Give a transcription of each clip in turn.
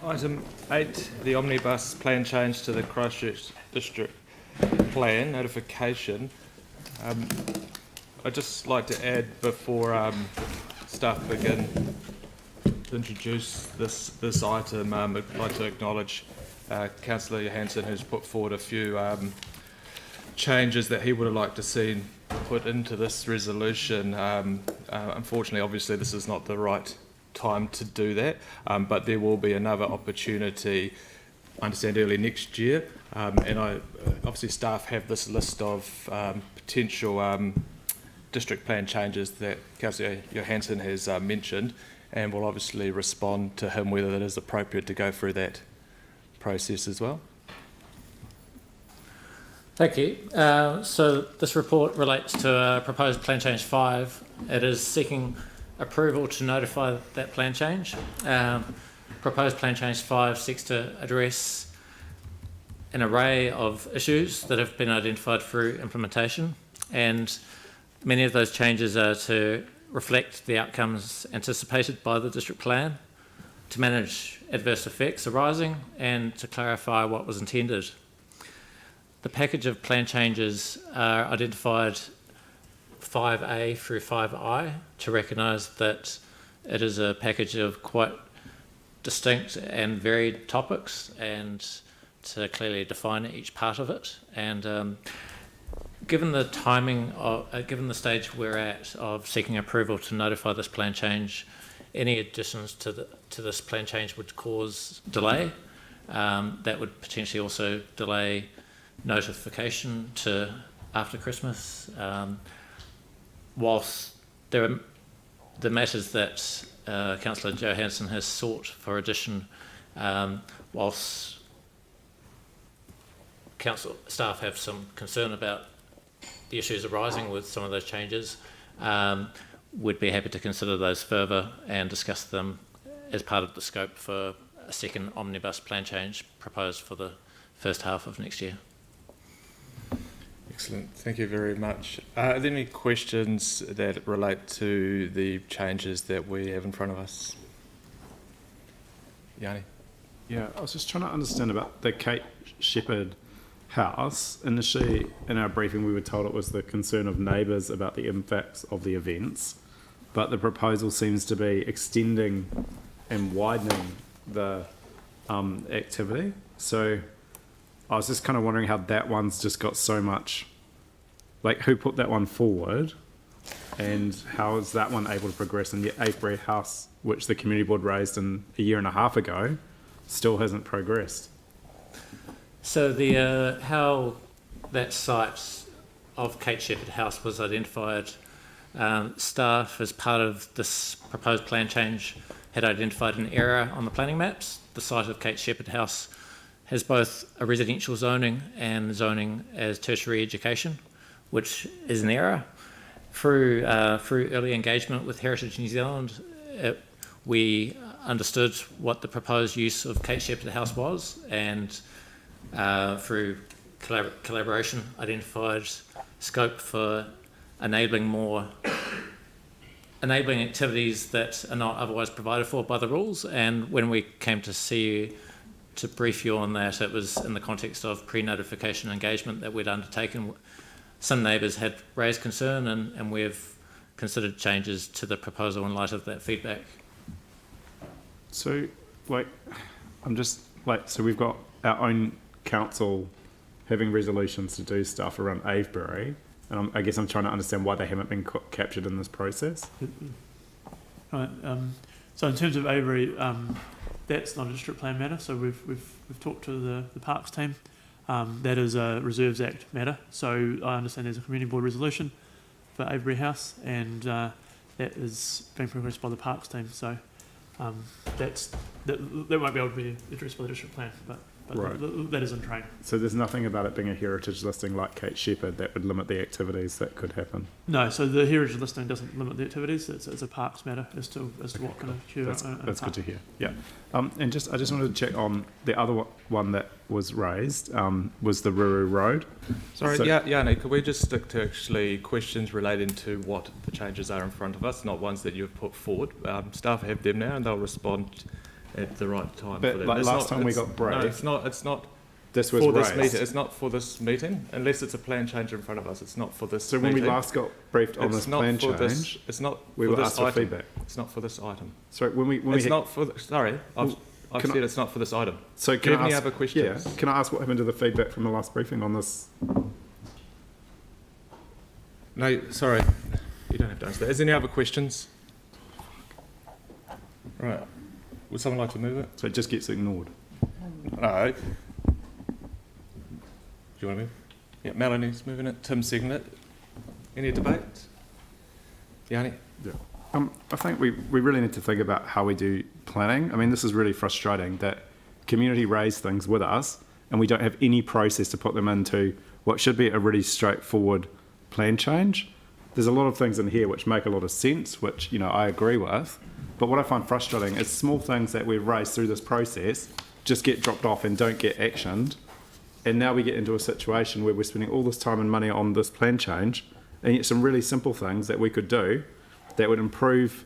Item 8, the Omni-bus plan change to the Christchurch District Plan notification. I'd just like to add before staff begin to introduce this item, I'd like to acknowledge Councillor Johansson, who's put forward a few changes that he would have liked to see put into this resolution. Unfortunately, obviously, this is not the right time to do that, but there will be another opportunity, I understand, early next year, and obviously staff have this list of potential district plan changes that Councillor Johansson has mentioned, and we'll obviously respond to him whether it is appropriate to go through that process as well. Thank you. So this report relates to proposed plan change 5. It is seeking approval to notify that plan change. Proposed plan change 5 seeks to address an array of issues that have been identified through implementation, and many of those changes are to reflect the outcomes anticipated by the district plan, to manage adverse effects arising, and to clarify what was intended. The package of plan changes are identified 5A through 5I to recognise that it is a package of quite distinct and varied topics, and to clearly define each part of it. And given the timing of, given the stage we're at of seeking approval to notify this plan change, any additions to this plan change would cause delay. That would potentially also delay notification to after Christmas. Whilst there are the matters that Councillor Johansson has sought for addition, whilst council staff have some concern about the issues arising with some of those changes, we'd be happy to consider those further and discuss them as part of the scope for a second omnibus plan change proposed for the first half of next year. Excellent, thank you very much. Are there any questions that relate to the changes that we have in front of us? Yanni? Yeah, I was just trying to understand about the Kate Shepherd house. Initially, in our briefing, we were told it was the concern of neighbours about the impacts of the events, but the proposal seems to be extending and widening the activity. So I was just kind of wondering how that one's just got so much, like who put that one forward and how is that one able to progress, and yet Avebury House, which the community board raised in a year and a half ago, still hasn't progressed. So the how that site of Kate Shepherd House was identified, staff as part of this proposed plan change had identified an error on the planning maps. The site of Kate Shepherd House has both a residential zoning and zoning as tertiary education, which is an error. Through early engagement with Heritage New Zealand, we understood what the proposed use of Kate Shepherd House was, and through collaboration identified scope for enabling activities that are not otherwise provided for by the rules. And when we came to see you to brief you on that, it was in the context of pre-notification engagement that we'd undertaken. Some neighbours had raised concern, and we've considered changes to the proposal in light of that feedback. So, so we've got our own council having resolutions to do stuff around Avebury, and I guess I'm trying to understand why they haven't been captured in this process. Right, so in terms of Avebury, that's not a district plan matter, so we've talked to the parks team. That is a Reserves Act matter, so I understand there's a community board resolution for Avebury House, and that is being progressed by the parks team, so that won't be able to be addressed by the district plan, but right. That is in train. So there's nothing about it being a heritage listing like Kate Shepherd that would limit the activities that could happen? No, so the heritage listing doesn't limit the activities. It's a parks matter as to what can occur. That's good to hear. Yeah, and I just wanted to check on the other one that was raised, was the Ruru Road. Sorry, Yanni, could we just stick to actually questions relating to what the changes are in front of us, not ones that you've put forward? Staff have them now, and they'll respond at the right time But for them. like It's last time we it's- got briefed- No, it's not. It's not This was for this raised. meeting. It's not for this meeting, unless it's a plan change in front of us. It's not for this. So when meeting. we last got briefed on It's this not plan for change, this. It's not. we for were this asked for item. feedback. It's not for this item. Sorry, when we It's not for. Sorry, I've can said it's not for this item. So Do can you have I any ask, other questions? Yeah, can I ask what happened to the feedback from the last briefing on this? No, sorry. You don't have to answer that. Is there any other questions? Right. Would someone like to move it? So it just gets ignored. No. Do you want to move? Yeah, Melanie's moving it. Tim's seconding it. Any debate? Yanni? I think we really need to think about how we do planning. I mean, this is really frustrating that community raise things with us and we don't have any process to put them into what should be a really straightforward plan change. There's a lot of things in here which make a lot of sense, which, you know, I agree with. But what I find frustrating is small things that we've raised through this process just get dropped off and don't get actioned. And now we get into a situation where we're spending all this time and money on this plan change, and yet some really simple things that we could do that would improve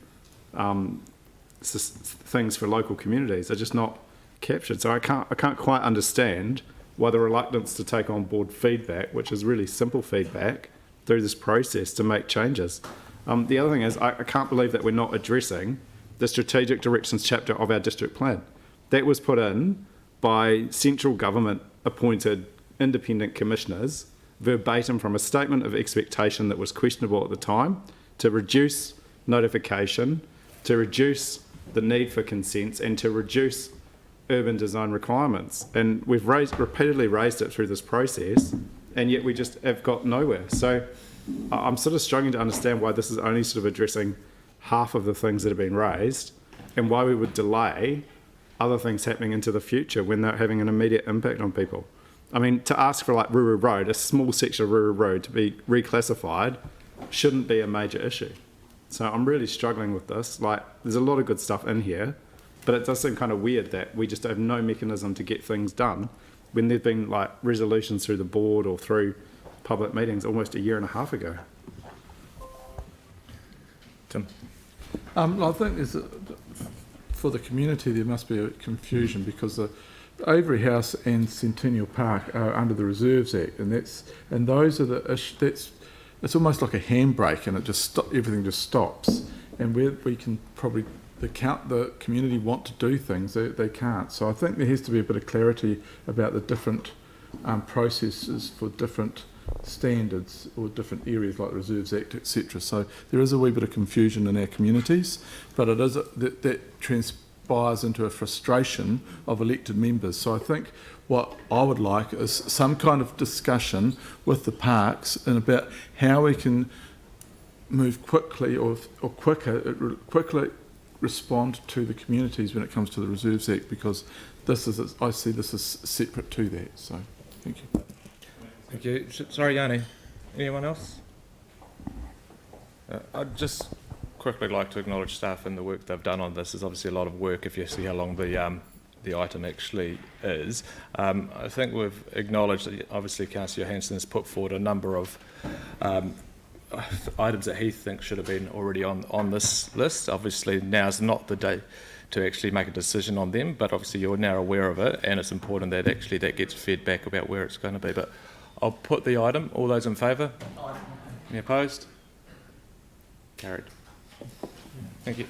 things for local communities are just not captured. So I can't quite understand why the reluctance to take on board feedback, which is really simple feedback, through this process to make changes. The other thing is I can't believe that we're not addressing the strategic directions chapter of our district plan. That was put in by central government appointed independent commissioners verbatim from a statement of expectation that was questionable at the time to reduce notification, to reduce the need for consents and to reduce urban design requirements. And we've repeatedly raised it through this process and yet we just have got nowhere. So I'm sort of struggling to understand why this is only sort of addressing half of the things that have been raised and why we would delay other things happening into the future when they're having an immediate impact on people. I mean, to ask for like Ruru Road, a small section of Ruru Road to be reclassified shouldn't be a major issue. So I'm really struggling with this. Like, there's a lot of good stuff in here, but it does seem kind of weird that we just have no mechanism to get things done when there've been like resolutions through the board or through public meetings almost a year and a half ago. Tim? I think for the community there must be a confusion because the Avery House and Centennial Park are under the Reserves Act, and those are it's almost like a handbrake, and it just everything just stops. And where we can probably the community want to do things, they can't. So I think there has to be a bit of clarity about the different processes for different standards or different areas like the Reserves Act, etc. So there is a wee bit of confusion in our communities, but it is that transpires into a frustration of elected members. So I think what I would like is some kind of discussion with the parks and about how we can move quickly or quickly respond to the communities when it comes to the Reserves Act, because I see this as separate to that. So thank you. Thank you. Sorry, Yanni. Anyone else? I'd just quickly like to acknowledge staff and the work they've done on this. There's obviously a lot of work if you see how long the item actually is. I think we've acknowledged that obviously Councillor Johansson has put forward a number of items that he thinks should have been already on this list. Obviously now's not the day to actually make a decision on them, but obviously you're now aware of it and it's important that actually that gets fed back about where it's going to be. But I'll put the item. All those in favour? Any opposed? Carried. Thank you.